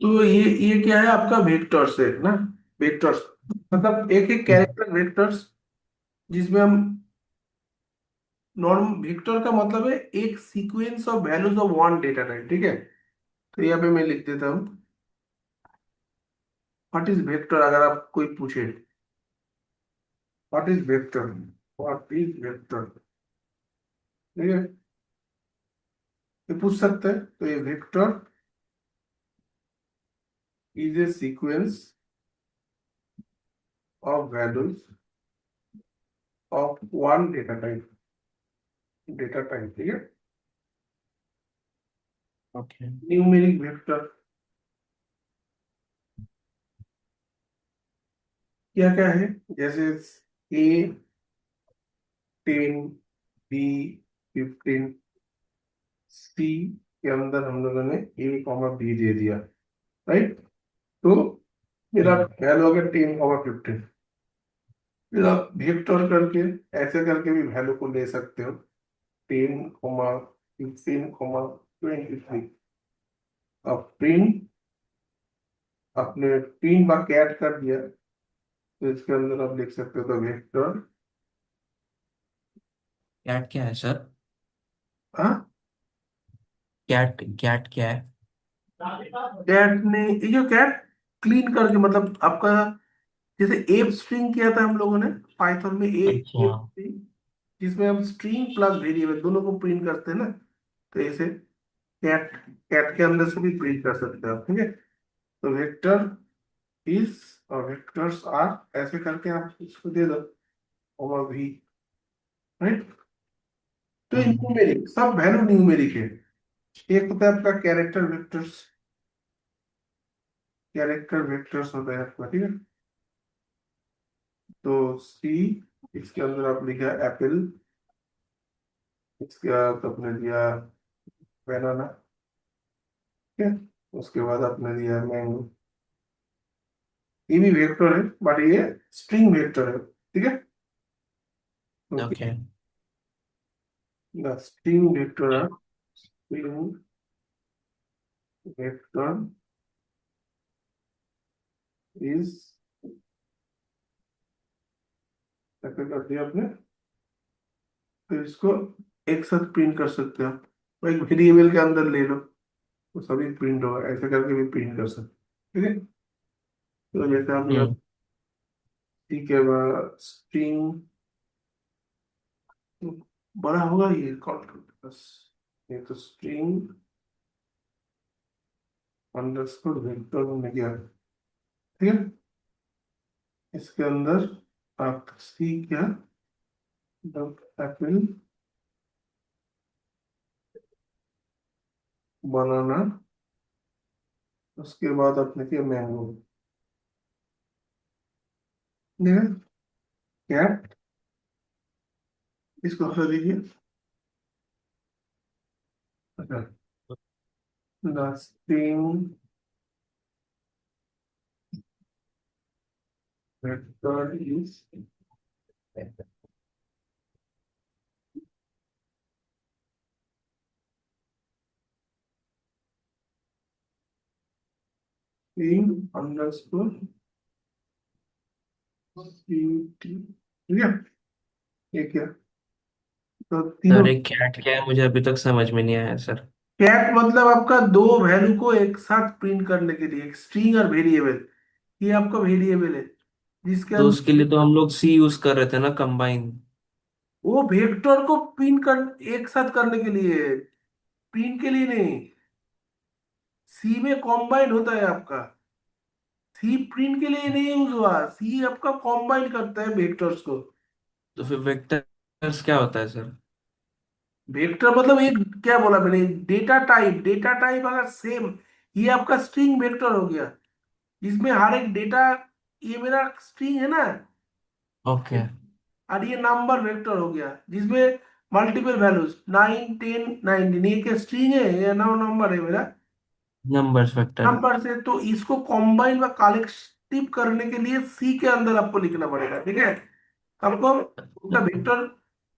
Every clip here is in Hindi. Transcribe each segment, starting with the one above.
तो ये क्या है आपका वेक्टर्स है ना। वेक्टर्स मतलब एक एक कैरेक्टर वेक्टर्स, जिसमें हम नॉर्म वेक्टर का मतलब है एक sequence of values of one data type, ठीक है। तो यहाँ पे मैं लिख देता हूँ व्हाट इज वेक्टर, अगर आप कोई पूछे what is vector, what is vector, ठीक है, ये पूछ सकते हैं। तो ये vector is a sequence of values of one data type, data type, ठीक है। ओके। न्यूमेरिक वेक्टर क्या क्या है, जैसे ए 10, बी 15, सी के अंदर हम लोगों ने ए कॉमा बी दे दिया, राइट। तो मेरा हम्म। वैल्यू हो गया 10, 15। फिर आप वेक्टर करके ऐसे करके भी वैल्यू को ले सकते हो, 10, 15, 23। अब प्रिंट, आपने 3 बार कैट कर दिया, तो इसके अंदर आप लिख सकते हो तो वेक्टर। कैट क्या है सर? हाँ, कैट कैट क्या है? कैट ने ये जो कैट क्लीन करके मतलब आपका, जैसे एप स्ट्रिंग किया था हम लोगों ने पाइथन में, ए अच्छा। एप स्ट्रिंग, जिसमें हम स्ट्रिंग प्लस वेरिएबल दोनों को प्रिंट करते हैं ना। तो ऐसे कैट, कैट के अंदर से भी प्रिंट कर सकते हैं आप, ठीक है। तो वेक्टर इज और वेक्टर्स आर, ऐसे करके आप इसको दे दो ओवर भी, राइट। तो ये हम्म। न्यूमेरिक, सब वैल्यू न्यूमेरिक है। एक होता है आपका कैरेक्टर वेक्टर्स, कैरेक्टर वेक्टर्स होता है आपका, ठीक है। तो सी, इसके अंदर आप लिखा एप्पल, इसके बाद आपने दिया बनाना, ठीक है। उसके बाद आपने दिया मैंगो, ये भी वेक्टर है बट ये स्ट्रिंग वेक्टर है, ठीक है। Okay, okay. The string vector are string vector is, ऐसे कर दिया आपने। फिर इसको एक साथ प्रिंट कर सकते हो, वो एक वेरिएबल के अंदर ले लो तो सभी प्रिंट होगा, ऐसे करके भी प्रिंट कर सकते हो, ठीक है। तो जैसे आपने, हम्म। ठीक है, स्ट्रिंग बड़ा होगा ये कॉल, बस ये तो स्ट्रिंग अंडरस्कोर वेक्टर में गया, ठीक है। इसके अंदर आप सी क्या, डॉट एप्पल बनाना, उसके बाद आपने किया मैंगो, ठीक है। कैट, इसको हटा दीजिए। अच्छा, the string vector is string underscore C T, ठीक है। ये क्या, तो तीनों। सर एक कैट क्या है, मुझे अभी तक समझ में नहीं आया सर। कैट मतलब आपका दो वैल्यू को एक साथ प्रिंट करने के लिए, एक स्ट्रिंग और वेरिएबल, ये आपका वेरिएबल है जिसके तो उसके अंदर लिए तो हम लोग सी यूज कर रहे थे ना, कंबाइन। वो वेक्टर को प्रिंट कर एक साथ करने के लिए, प्रिंट के लिए नहीं। सी में कॉम्बाइन होता है आपका, सी प्रिंट के लिए नहीं यूज हुआ, सी आपका कॉम्बाइन करता है वेक्टर्स को। तो फिर वेक्टर्स क्या होता है सर? वेक्टर मतलब एक, क्या बोला मैंने, डेटा टाइप, डेटा टाइप अगर सेम, ये आपका स्ट्रिंग वेक्टर हो गया, इसमें हर एक डेटा, ये मेरा स्ट्रिंग है ना, ओके। और ये नंबर वेक्टर हो गया जिसमें मल्टीपल वैल्यूज 9, 10, 19, ये क्या स्ट्रिंग है या नौ नंबर है मेरा, नंबर्स वेक्टर। नंबर से। तो इसको कॉम्बाइन व कलेक्टिव करने के लिए सी के अंदर आपको लिखना पड़ेगा, ठीक है। तो आपको उसका वेक्टर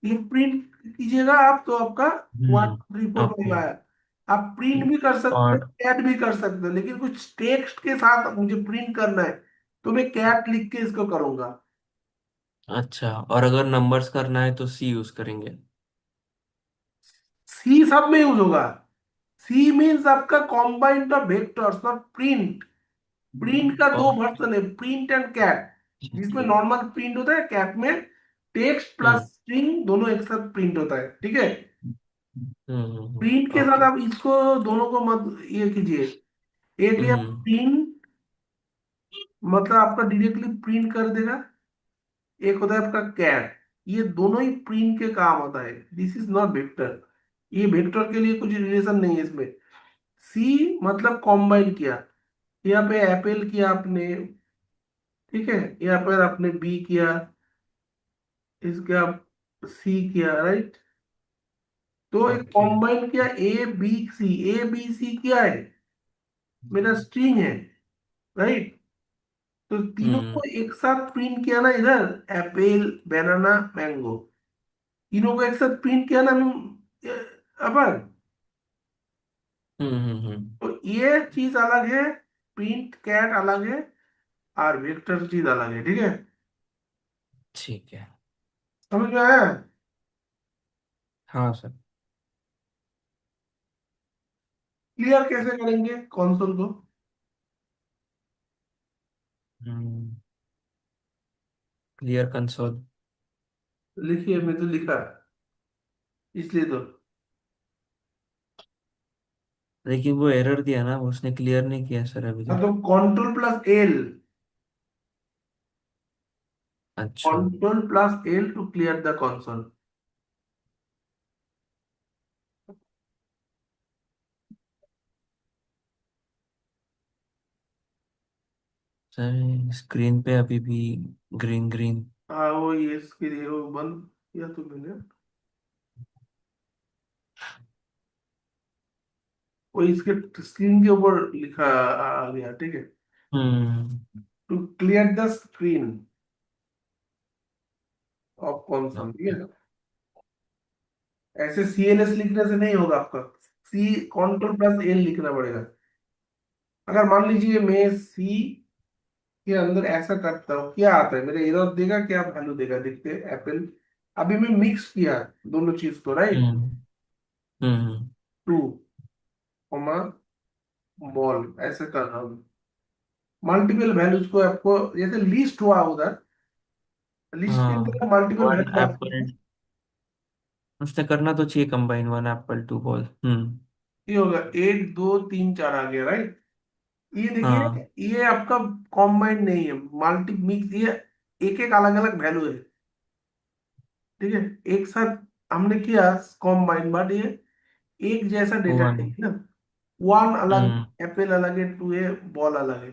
ये प्रिंट कीजिएगा आप, तो आपका one hmm. Two three four okay. Five आया। आप प्रिंट भी कर सकते हो, और कैट भी कर सकते हो, लेकिन कुछ टेक्स्ट के साथ मुझे प्रिंट करना है तो मैं कैट लिख के इसको करूंगा। अच्छा, और अगर नंबर्स करना है तो सी यूज करेंगे। सी सब में यूज होगा। सी मीन्स आपका combined of vectors not print. Print का दो ओके। वर्जन है, प्रिंट एंड कैट। जिसमें नॉर्मल प्रिंट होता है, कैट में टेक्स्ट प्लस हम्म स्ट्रिंग दोनों एक साथ प्रिंट होता है, ठीक है। प्रिंट के साथ ओके। आप इसको दोनों को मत ये कीजिए। एक है हम्म प्रिंट, मतलब आपका डायरेक्टली प्रिंट कर देगा। एक होता है आपका कैट, ये दोनों ही प्रिंट के काम होता है। This is not vector. ये वेक्टर के लिए कुछ रिलेशन नहीं है इसमें। सी मतलब कॉम्बाइन किया, यहाँ पे एप्पल किया आपने, ठीक है, यहाँ पर आपने बी किया, इसके आप सी किया, राइट। तो एक ओके। कॉम्बाइन किया, A B C, A B C क्या है, मेरा स्ट्रिंग है, राइट। तो तीनों हम्म को एक साथ प्रिंट किया ना इधर, एप्पल बनाना मैंगो, तीनों को एक साथ प्रिंट किया ना अपन। हम्म। तो ये चीज अलग है, प्रिंट कैट अलग है, और वेक्टर चीज अलग है, ठीक है। ठीक है। समझ में आया? हाँ सर। क्लियर कैसे करेंगे कंसोल को? हम्म क्लियर कंसोल। लिखिए, मैं तो लिखा, इसलिए तो। लेकिन वो एरर दिया ना, उसने क्लियर नहीं किया सर अभी हाँ, तक। तो कंट्रोल प्लस एल, अच्छा control plus L two clear the console. Sir, screen पे अभी भी ग्रीन ग्रीन। हाँ, वो ये इसके लिए वो बंद किया तो मैंने, वो इसके स्क्रीन के ऊपर लिखा आ गया, ठीक है। Hmm to clear the screen of console, ठीक है। ऐसे CLS लिखने से नहीं होगा आपका, सी कंट्रोल प्लस एल लिखना पड़ेगा। अगर मान लीजिए मैं सी के अंदर ऐसा करता हूँ, क्या आता है मेरे, एरर देगा क्या वैल्यू देगा, देखते हैं एप्पल। अभी मैं मिक्स किया दोनों चीज को, राइट। हम्म हम्म टू कॉमा बॉल ऐसे कर रहा हूँ, मल्टीपल वैल्यूज को आपको, जैसे लिस्ट हुआ उधर, लिस्ट के हाँ, अंदर मल्टीपल वन वैल्यू डाल सकते एप्पल। हैं। उसने करना तो चाहिए combine, one apple two ball. ये होगा एक दो तीन चार आ गया, राइट। ये हाँ। देखिए, ये आपका कॉम्बाइंड नहीं है, मल्टी मिक्स, ये एक एक अलग अलग वैल्यू है, ठीक है। एक साथ हमने किया कॉम्बाइंड, बट ये एक जैसा डेटा वन। नहीं है ना। वन अलग, हम्म एप्पल अलग है, टू है, बॉल अलग है।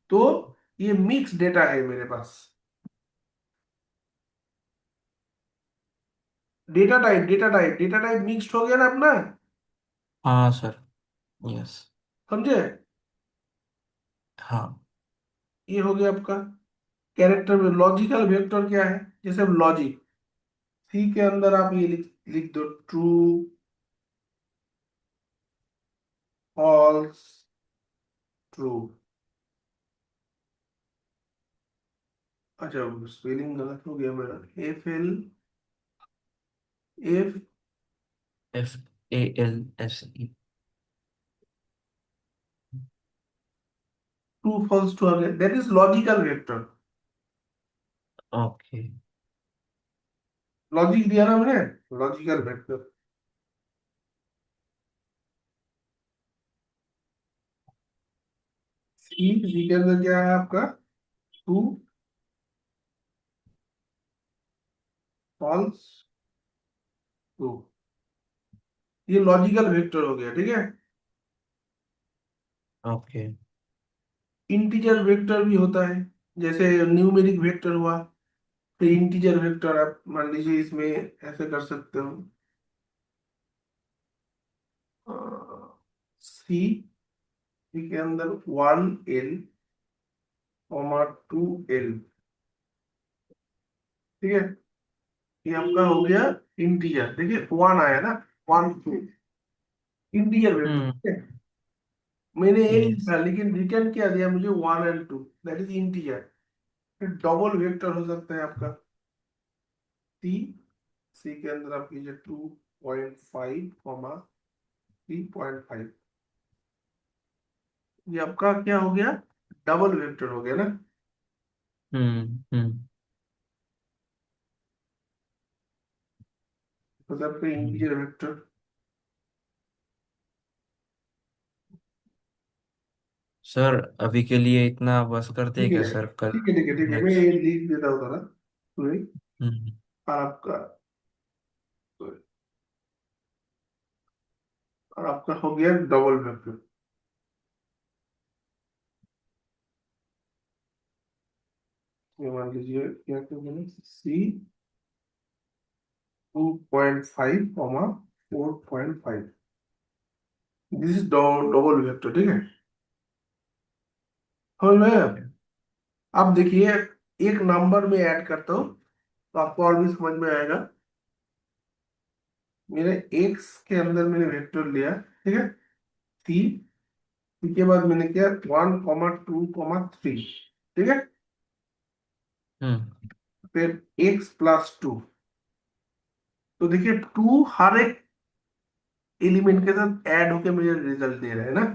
तो ये मिक्स डेटा है मेरे पास। डेटा टाइप मिक्स्ड हो गया ना अपना, हाँ सर। यस। समझे? हाँ। ये हो गया आपका कैरेक्टर में। लॉजिकल वेक्टर क्या है, जैसे लॉजिक, सी के अंदर आप ये लिख लिख दो, ट्रू, फॉल्स, ट्रू। अच्छा, स्पेलिंग गलत हो गया मेरा, F FALSE। True false true आ गया, that is logical vector. Okay. Logic दिया ना मैंने, लॉजिकल वेक्टर। सी के अंदर क्या है आपका, ट्रू, फॉल्स, ट्रू। ये लॉजिकल वेक्टर हो गया, ठीक है। ओके। इंटीजर वेक्टर भी होता है, जैसे न्यूमेरिक वेक्टर हुआ। फिर इंटीजर वेक्टर आप मान लीजिए इसमें ऐसे कर सकते हो, सी के अंदर 1L, 2L, ठीक है। ये आपका हो गया इंटीजर, देखिए वन आया ना, 1 2, इंटीजर वेक्टर, हम्म। ठीक है। मैंने एक यस। लिखा लेकिन रिटर्न क्या दिया मुझे, 1 और 2, दैट इज इंटीजर। फिर डबल वेक्टर हो सकता है आपका सी, सी के अंदर आप कीजिए 2.5 कॉमा 3.5, ये आपका क्या हो गया, डबल वेक्टर हो गया ना। हम्म। तो आपका इंटीजर वेक्टर, सर अभी के लिए इतना बस करते हैं ठीक क्या है सर, कल ठीक है ठीक है ठीक है, मैं नेक्स्ट। ये लिख देता हूँ जरा, वही। हम्म। और आपका हो गया डबल वेक्टर। ये मान लीजिए क्या क्या बोले, सी 2.5 comma 4.5, this is double vector, ठीक है। समझ में आया? अब देखिए, एक नंबर में ऐड करता हूँ तो आपको और भी समझ में आएगा। मेरे एक्स के अंदर मैंने वेक्टर लिया, ठीक है, सी, के बाद मैंने किया 1, 2, 3, ठीक है। हम्म। फिर x+2, तो देखिए 2 हर एक एलिमेंट के साथ ऐड होके मुझे रिजल्ट दे रहा है ना।